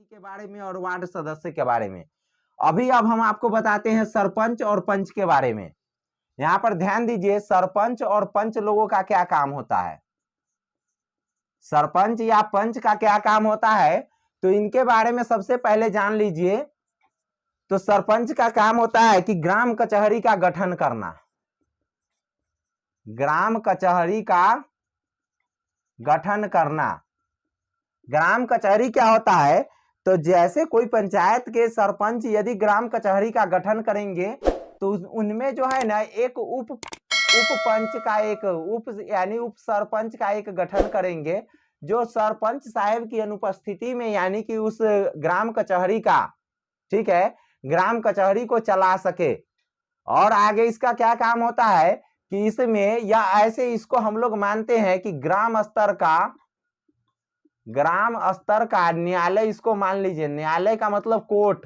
के बारे में और वार्ड सदस्य के बारे में। अब हम आपको बताते हैं सरपंच और पंच के बारे में। यहाँ पर ध्यान दीजिए, सरपंच और पंच लोगों का क्या काम होता है। सरपंच या पंच का क्या काम होता है, तो इनके बारे में सबसे पहले जान लीजिए। तो सरपंच का काम होता है कि ग्राम कचहरी का गठन करना। ग्राम कचहरी का गठन करना। ग्राम कचहरी क्या होता है, तो जैसे कोई पंचायत के सरपंच यदि ग्राम कचहरी का गठन करेंगे तो उनमें जो है ना एक उप पंच का एक यानी उप सरपंच का एक गठन करेंगे, जो सरपंच साहब की अनुपस्थिति में यानी कि उस ग्राम कचहरी का, ठीक है, ग्राम कचहरी को चला सके। और आगे इसका क्या काम होता है कि इसमें या ऐसे इसको हम लोग मानते हैं कि ग्राम स्तर का न्यायालय, इसको मान लीजिए। न्यायालय का मतलब कोर्ट,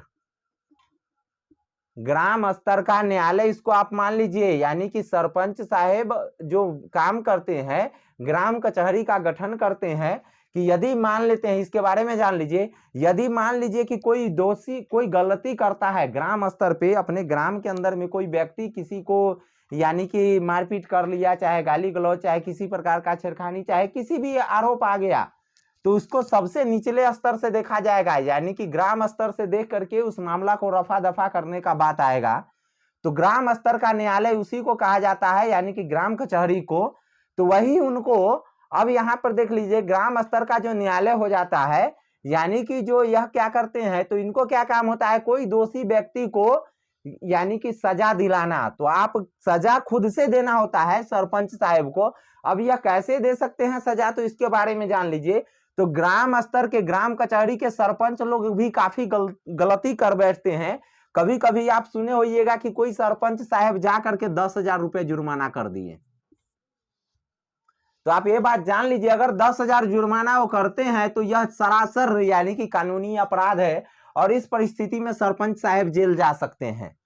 ग्राम स्तर का न्यायालय इसको आप मान लीजिए। यानी कि सरपंच साहेब जो काम करते हैं, ग्राम कचहरी का गठन करते हैं कि यदि मान लेते हैं, इसके बारे में जान लीजिए, यदि मान लीजिए कि कोई दोषी कोई गलती करता है ग्राम स्तर पे, अपने ग्राम के अंदर में कोई व्यक्ति किसी को यानी कि मारपीट कर लिया, चाहे गाली गलौज, चाहे किसी प्रकार का छेड़खानी, चाहे किसी भी आरोप आ गया, तो उसको सबसे निचले स्तर से देखा जाएगा। यानी कि ग्राम स्तर से देख करके उस मामला को रफा दफा करने का बात आएगा। तो ग्राम स्तर का न्यायालय उसी को कहा जाता है, यानी कि ग्राम कचहरी को। तो वही उनको अब यहाँ पर देख लीजिए, ग्राम स्तर का जो न्यायालय हो जाता है, यानी कि जो यह क्या करते हैं, तो इनको क्या काम होता है, कोई दोषी व्यक्ति को यानी कि सजा दिलाना। तो आप सजा खुद से देना होता है सरपंच साहब को। अब यह कैसे दे सकते हैं सजा, तो इसके बारे में जान लीजिए। तो ग्राम स्तर के ग्राम कचहरी के सरपंच लोग भी काफी गलती कर बैठते हैं। कभी कभी आप सुने होइएगा कि कोई सरपंच साहब जा करके 10,000 रुपए जुर्माना कर दिए। तो आप ये बात जान लीजिए, अगर 10,000 जुर्माना वो करते हैं तो यह सरासर यानी कि कानूनी अपराध है, और इस परिस्थिति में सरपंच साहब जेल जा सकते हैं।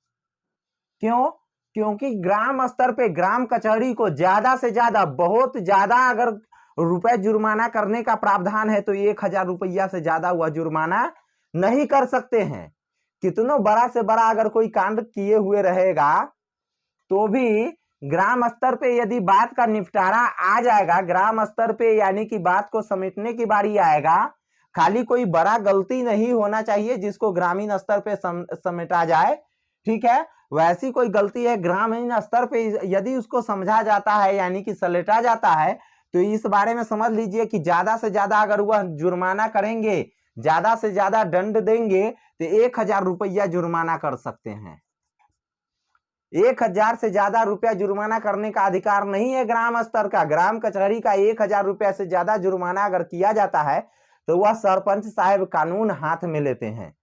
क्यों? क्योंकि ग्राम स्तर पे ग्राम कचहरी को ज्यादा से ज्यादा, बहुत ज्यादा अगर रुपए जुर्माना करने का प्रावधान है तो 1,000 रुपया से ज्यादा हुआ जुर्माना नहीं कर सकते हैं। कितनों बड़ा से बड़ा अगर कोई कांड किए हुए रहेगा तो भी ग्राम स्तर पे यदि बात का निपटारा आ जाएगा, ग्राम स्तर पे यानी कि बात को समेटने की बारी आएगा, खाली कोई बड़ा गलती नहीं होना चाहिए जिसको ग्रामीण स्तर पे समेटा जाए, ठीक है। वैसी कोई गलती है ग्रामीण स्तर पे यदि उसको समझा जाता है यानी कि सलेटा जाता है, तो इस बारे में समझ लीजिए कि ज्यादा से ज्यादा अगर वह जुर्माना करेंगे, ज्यादा से ज्यादा दंड देंगे तो 1,000 रुपया जुर्माना कर सकते हैं। 1,000 से ज्यादा रुपया जुर्माना करने का अधिकार नहीं है ग्राम स्तर का। ग्राम कचहरी का 1,000 रुपया से ज्यादा जुर्माना अगर किया जाता है तो वह सरपंच साहब कानून हाथ में लेते हैं।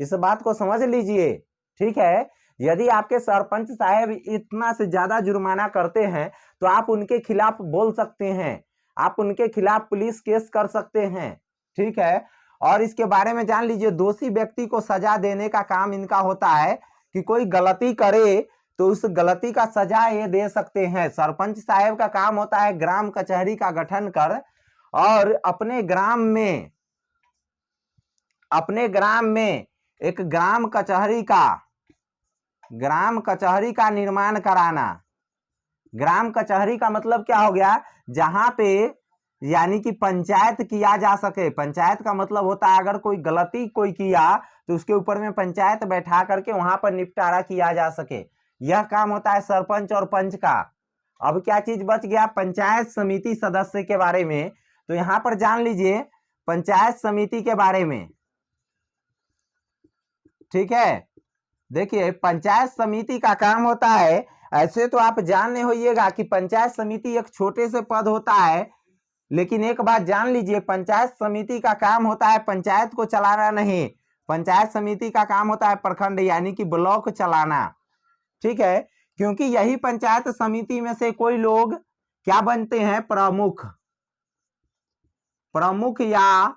इस बात को समझ लीजिए, ठीक है। यदि आपके सरपंच साहब इतना से ज्यादा जुर्माना करते हैं तो आप उनके खिलाफ बोल सकते हैं, आप उनके खिलाफ पुलिस केस कर सकते हैं, ठीक है। और इसके बारे में जान लीजिए, दोषी व्यक्ति को सजा देने का काम इनका होता है कि कोई गलती करे तो उस गलती का सजा ये दे सकते हैं। सरपंच साहब का काम होता है ग्राम कचहरी का गठन कर और अपने ग्राम में एक ग्राम कचहरी का निर्माण कराना। ग्राम कचहरी का मतलब क्या हो गया, जहां पे यानी कि पंचायत किया जा सके। पंचायत का मतलब होता है अगर कोई गलती कोई किया तो उसके ऊपर में पंचायत बैठा करके वहां पर निपटारा किया जा सके। यह काम होता है सरपंच और पंच का। अब क्या चीज बच गया, पंचायत समिति सदस्य के बारे में। तो यहां पर जान लीजिए पंचायत समिति के बारे में, ठीक है। देखिए पंचायत समिति का काम होता है, ऐसे तो आप जानने होइएगा कि पंचायत समिति एक छोटे से पद होता है, लेकिन एक बात जान लीजिए, पंचायत समिति का काम होता है पंचायत को चलाना नहीं। पंचायत समिति का काम होता है प्रखंड यानी कि ब्लॉक चलाना, ठीक है। क्योंकि यही पंचायत समिति में से कोई लोग क्या बनते हैं, प्रमुख या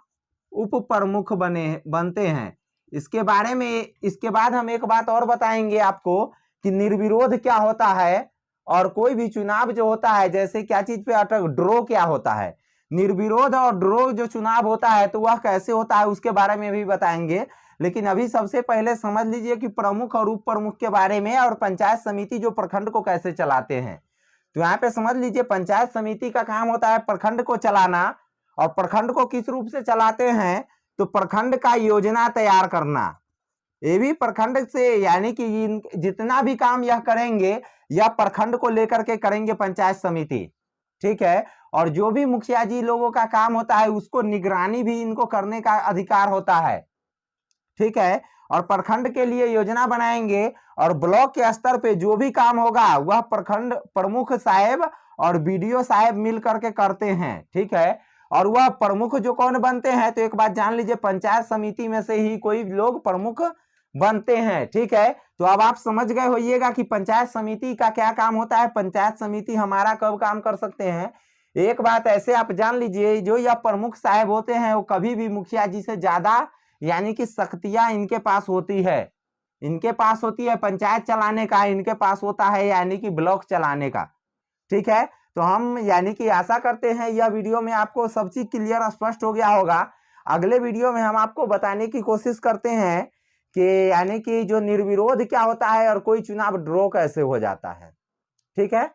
उप प्रमुख बनते हैं। इसके बारे में इसके बाद हम एक बात और बताएंगे आपको कि निर्विरोध क्या होता है, और कोई भी चुनाव जो होता है, जैसे क्या चीज पे अटक ड्रॉ क्या होता है। निर्विरोध और ड्रॉ जो चुनाव होता है तो वह कैसे होता है उसके बारे में भी बताएंगे। लेकिन अभी सबसे पहले समझ लीजिए कि प्रमुख और उप प्रमुख के बारे में और पंचायत समिति जो प्रखंड को कैसे चलाते हैं। तो यहाँ पे समझ लीजिए पंचायत समिति का काम होता है प्रखंड को चलाना, और प्रखंड को किस रूप से चलाते हैं तो प्रखंड का योजना तैयार करना। ये भी प्रखंड से, यानी कि जितना भी काम यह करेंगे यह प्रखंड को लेकर के करेंगे पंचायत समिति, ठीक है। और जो भी मुखिया जी लोगों का काम होता है उसको निगरानी भी इनको करने का अधिकार होता है, ठीक है। और प्रखंड के लिए योजना बनाएंगे, और ब्लॉक के स्तर पे जो भी काम होगा वह प्रखंड प्रमुख साहेब और बीडीओ साहेब मिल करके करते हैं, ठीक है। और वह प्रमुख जो कौन बनते हैं तो एक बात जान लीजिए, पंचायत समिति में से ही कोई लोग प्रमुख बनते हैं, ठीक है। तो अब आप समझ गए होइएगा कि पंचायत समिति का क्या काम होता है, पंचायत समिति हमारा कब काम कर सकते हैं। एक बात ऐसे आप जान लीजिए, जो यह प्रमुख साहेब होते हैं वो कभी भी मुखिया जी से ज्यादा, यानी कि शक्तियां इनके पास होती है, इनके पास होती है पंचायत चलाने का, इनके पास होता है यानी कि ब्लॉक चलाने का, ठीक है। तो हम यानी कि आशा करते हैं यह वीडियो में आपको सब चीज क्लियर स्पष्ट हो गया होगा। अगले वीडियो में हम आपको बताने की कोशिश करते हैं कि यानी कि जो निर्विरोध क्या होता है और कोई चुनाव ड्रॉ कैसे हो जाता है, ठीक है।